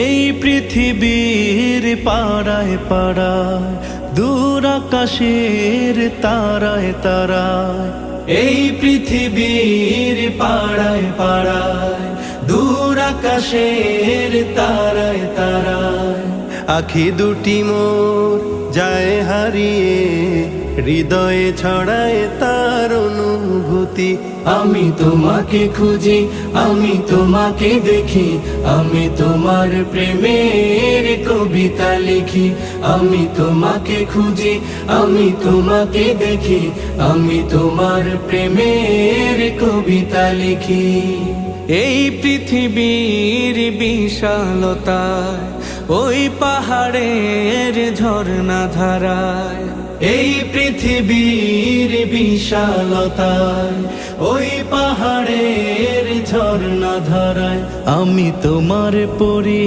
এই পৃথিবীর পাড়ায় পাড়ায়, দূর আকাশের তারায় তারায়। এই পৃথিবীর পাড়ায় পাড়ায়, দূর আকাশের তারায় তারায়। আখি দুটি মোর যায় হারিয়ে, হৃদয়ে ছড়ায় তার অনুভূতি। আমি তোমাকে খুঁজি, আমি তোমাকে দেখি, আমি তোমার প্রেমের কবিতা লিখি। আমি তোমাকে খুঁজি, আমি তোমাকে দেখি, আমি তোমার প্রেমের কবিতা লিখি। এই পৃথিবীর বিশালতায়, ওই পাহাড়ের ঝর্ণা ধারায়। এই পৃথিবীর বিশালতায়, ওই পাহাড়ের ঝর্ণা ধারায়। আমি তোমার পরি